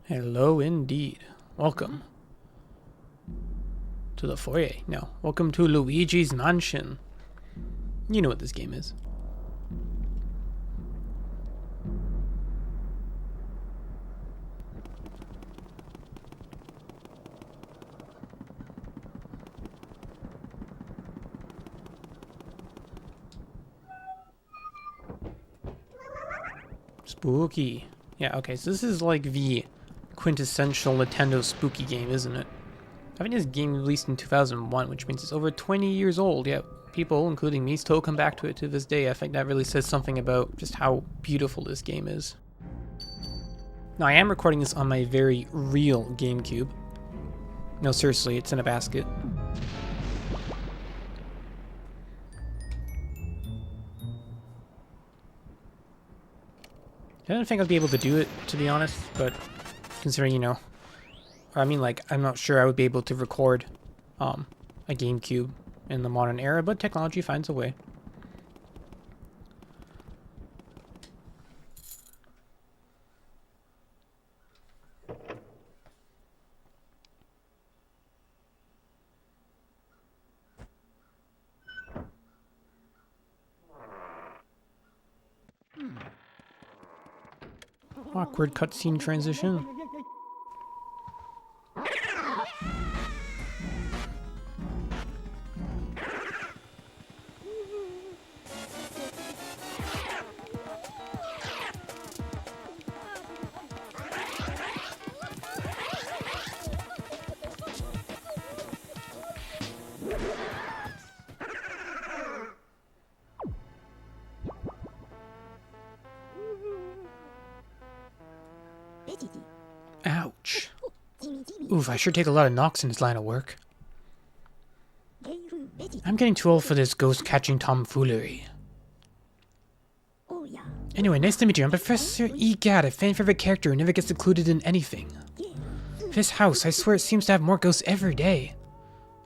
Hello indeed. Welcome to the Foyer. No, welcome to Luigi's Mansion. You know what this game is. Spooky. Yeah, okay, so this is like the quintessential Nintendo spooky game, isn't it? I think this game released in 2001, which means it's over 20 years old. Yeah, people, including me, still come back to it to this day. I think that really says something about just how beautiful this game is. Now, I am recording this on my very real GameCube. No, seriously, it's in a basket. I didn't think I'd be able to do it, to be honest, but considering, you know, I mean, like, I'm not sure I would be able to record a GameCube in the modern era, but technology finds a way. Awkward cutscene transition. Ouch. Oof, I sure take a lot of knocks in this line of work. I'm getting too old for this ghost-catching tomfoolery. Anyway, nice to meet you. I'm Professor Gadd, a fan-favorite character who never gets included in anything. This house, I swear it seems to have more ghosts every day.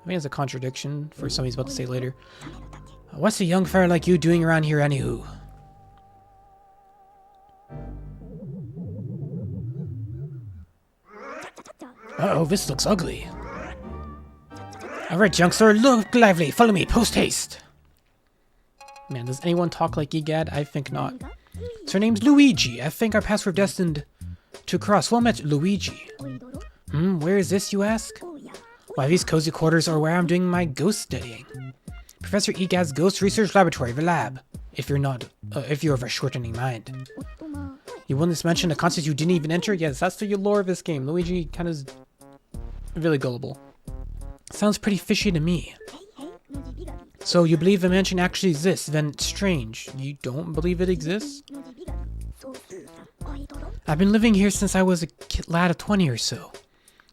I think it's a contradiction for something he's about to say later. What's a young fella like you doing around here anywho? Uh-oh, this looks ugly. Alright, youngster, look lively. Follow me, post-haste. Man, does anyone talk like Gadd? I think not. So her name's Luigi. I think our paths were destined to cross. Well met, Luigi. Where is this, you ask? Why, these cozy quarters are where I'm doing my ghost studying. Professor Gadd's Ghost Research Laboratory, the lab. If you're of a shortening mind. You once mentioned a concept you didn't even enter? Yes, that's the lore of this game. Luigi kind of is really gullible. Sounds pretty fishy to me. So you believe the mansion actually exists? Then it's strange. You don't believe it exists? I've been living here since I was a lad of 20 or so.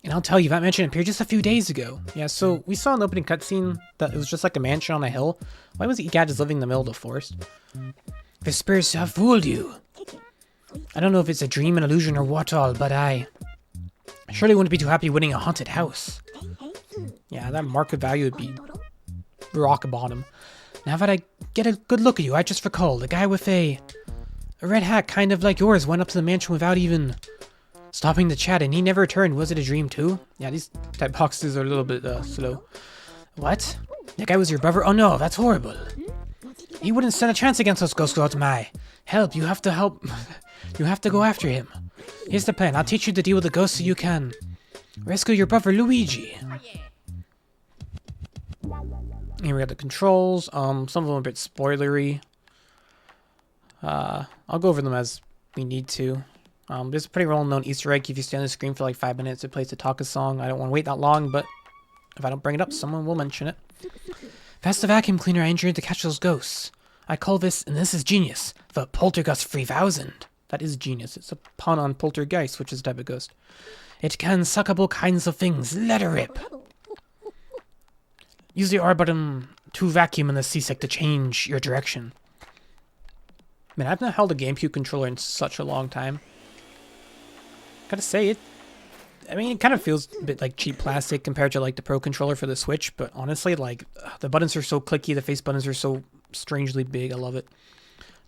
And I'll tell you, that mansion appeared just a few days ago. Yeah, so we saw an opening cutscene that it was just like a mansion on a hill. Why was Gadd just living in the middle of the forest? The spirits have fooled you. I don't know if it's a dream, an illusion, or what all, but I surely wouldn't be too happy winning a haunted house. Yeah, that market value would be rock bottom. Now that I get a good look at you, I just recalled a guy with a red hat kind of like yours went up to the mansion without even stopping to chat, and he never returned. Was it a dream too? Yeah, these type boxes are a little bit slow. What? That guy was your brother? Oh no, that's horrible. He wouldn't stand a chance against us ghosts without my help. You have to help. You have to go after him. Here's the plan. I'll teach you to deal with the ghosts so you can rescue your brother Luigi. Here we got the controls. Some of them are a bit spoilery. I'll go over them as we need to. There's a pretty well-known Easter egg. If you stay on the screen for like 5 minutes, it plays the Taka song. I don't want to wait that long, but if I don't bring it up, someone will mention it. That's the vacuum cleaner I engineered to catch those ghosts. I call this, and this is genius, the Poltergust 3000. That is genius. It's a pun on poltergeist, which is a type of ghost. It can suck up all kinds of things. Let her rip. Use the R button to vacuum in the C-stick to change your direction. Man, I've not held a GameCube controller in such a long time. Gotta say it. I mean, it kind of feels a bit like cheap plastic compared to like the Pro controller for the Switch, but honestly, like the buttons are so clicky, the face buttons are so strangely big. I love it.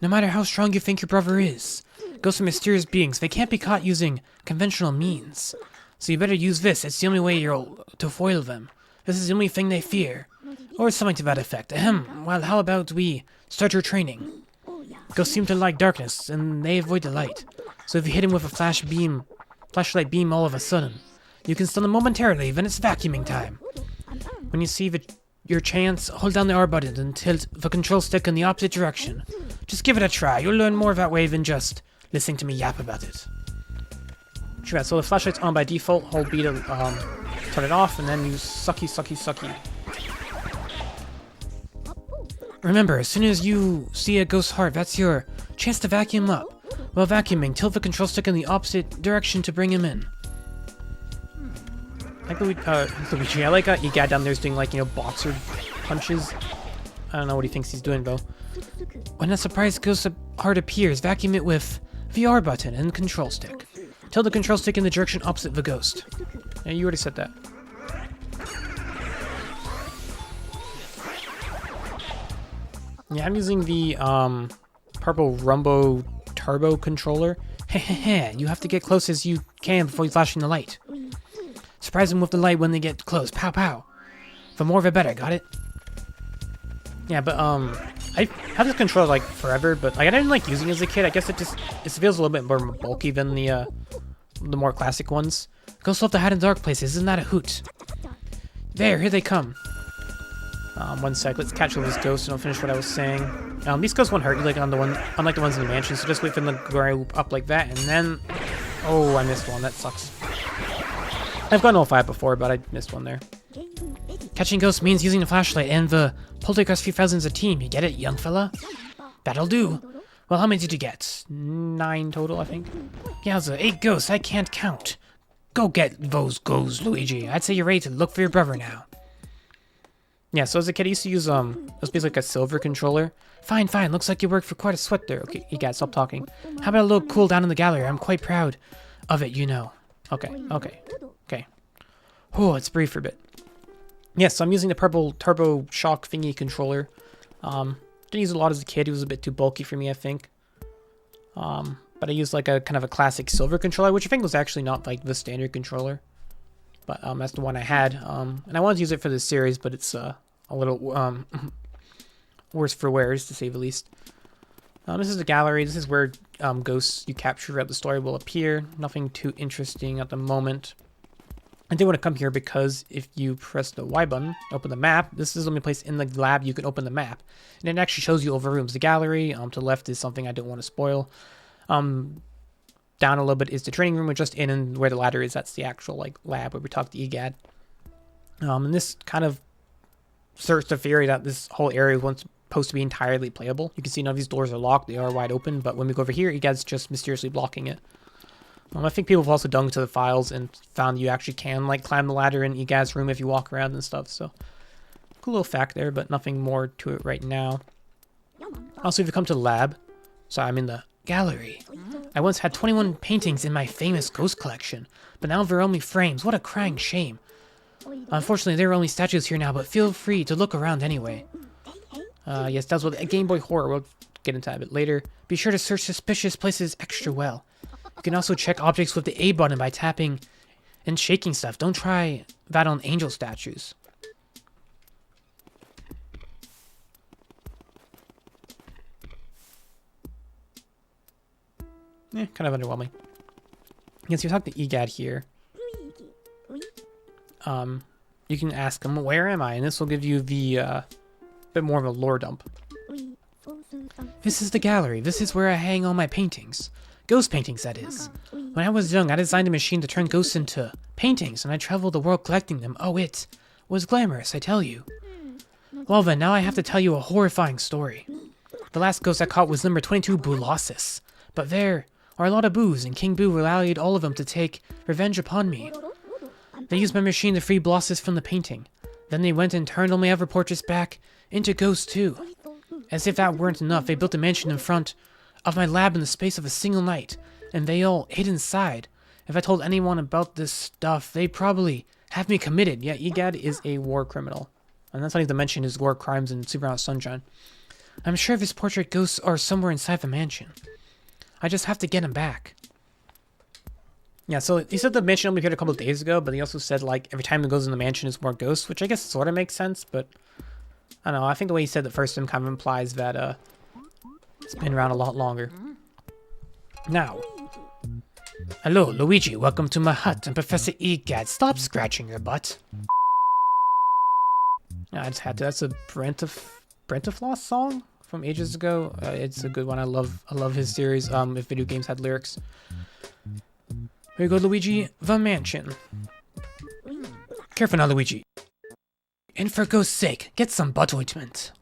No matter how strong you think your brother is, ghosts are mysterious beings. They can't be caught using conventional means. So you better use this. It's the only way to foil them. This is the only thing they fear. Or something to that effect. Ahem. Well, how about we start your training? Ghosts seem to like darkness, and they avoid the light. So if you hit him with a flashlight beam all of a sudden, you can stun him momentarily, then it's vacuuming time. When you see your chance, hold down the R button and tilt the control stick in the opposite direction. Just give it a try. You'll learn more that way than just listening to me yap about it. Sure, so the flashlight's on by default. Hold B to turn it off, and then use sucky, sucky, sucky. Remember, as soon as you see a ghost heart, that's your chance to vacuum up. While vacuuming, tilt the control stick in the opposite direction to bring him in. I like Luigi. I like Gadd down there's doing, like, boxer punches. I don't know what he thinks he's doing, though. When a surprise ghost heart appears, vacuum it with the R button and control stick. Tilt the control stick in the direction opposite the ghost. Yeah, you already said that. Yeah, I'm using the purple Rumbo Turbo controller. Hehehe, you have to get close as you can before you flashing the light. Surprise them with the light when they get close. Pow pow. The more the better, got it? Yeah, but I have this controller like forever, but like I didn't like using it as a kid. I guess it feels a little bit more bulky than the more classic ones. Ghosts love to hide in dark places, isn't that a hoot? There, here they come. One sec, let's catch all these ghosts and I'll finish what I was saying. These ghosts won't hurt you unlike the ones in the mansion, so just wait for them to go up like that, and then... Oh, I missed one, that sucks. I've gotten all 5 before, but I missed one there. Catching ghosts means using the flashlight and the Poltergeist 3000 as a team, you get it, young fella? That'll do. Well, how many did you get? 9 total, I think. Yowza, 8 ghosts, I can't count. Go get those ghosts, Luigi. I'd say you're ready to look for your brother now. Yeah, so as a kid, I used to use, it was basically like a silver controller. Fine, fine, looks like you worked for quite a sweat there. Okay, you gotta stop talking. How about a little cool down in the gallery? I'm quite proud of it, Okay. Oh, it's brief for a bit. Yes, so I'm using the purple Turbo Shock thingy controller. Didn't use it a lot as a kid, it was a bit too bulky for me, I think. But I used like a kind of a classic silver controller, which I think was actually not like the standard controller. But that's the one I had. And I wanted to use it for this series, but it's a little worse for wears, to say the least. This is the gallery. This is where ghosts you capture throughout the story will appear. Nothing too interesting at the moment. I did want to come here because if you press the Y button, open the map, this is the only place in the lab you can open the map. And it actually shows you all the rooms. The gallery to the left is something I don't want to spoil. Down a little bit is the training room we're just in, and where the ladder is, that's the actual like lab where we talk to Gadd. And this kind of asserts the theory that this whole area was once supposed to be entirely playable. You can see none of these doors are locked, they are wide open, but when we go over here, Gadd's just mysteriously blocking it. I think people have also dug into the files and found you actually can like climb the ladder in Gadd's room if you walk around and stuff, so cool little fact there, but nothing more to it right now. Also, if you come to the lab, sorry, I'm in the gallery. I once had 21 paintings in my famous ghost collection, but now they're only frames. What a crying shame. Unfortunately, there are only statues here now, but feel free to look around anyway. Yes, that was with Game Boy Horror. We'll get into that a bit later. Be sure to search suspicious places extra well. You can also check objects with the A button by tapping and shaking stuff. Don't try that on angel statues. Kind of underwhelming. Yes, you talk to Gadd here. You can ask him, where am I? And this will give you the, bit more of a lore dump. This is the gallery. This is where I hang all my paintings. Ghost paintings, that is. When I was young, I designed a machine to turn ghosts into paintings, and I traveled the world collecting them. Oh, it was glamorous, I tell you. Well then, now I have to tell you a horrifying story. The last ghost I caught was number 22 Boolossus. But there are a lot of boos, and King Boo rallied all of them to take revenge upon me. They used my machine to free Blossus from the painting. Then they went and turned all my other portraits back into ghosts too. As if that weren't enough, they built a mansion in front of my lab in the space of a single night, and they all hid inside. If I told anyone about this stuff, they'd probably have me committed. Yeah, Gadd is a war criminal. And that's not even to mention his war crimes in Super Mario Sunshine. I'm sure his portrait ghosts are somewhere inside the mansion. I just have to get him back. Yeah, so he said the mansion only appeared a couple of days ago, but he also said, like, every time he goes in the mansion, it's more ghosts, which I guess sort of makes sense, but I don't know. I think the way he said the first time kind of implies that, it's been around a lot longer. Now. Hello, Luigi. Welcome to my hut. I'm Professor Gadd. Stop scratching your butt. I just had to. That's a Brentifloss song from ages ago. It's a good one. I love his series. If video games had lyrics. Here you go, Luigi. The mansion. Careful now, Luigi. And for ghost's sake, get some butt ointment.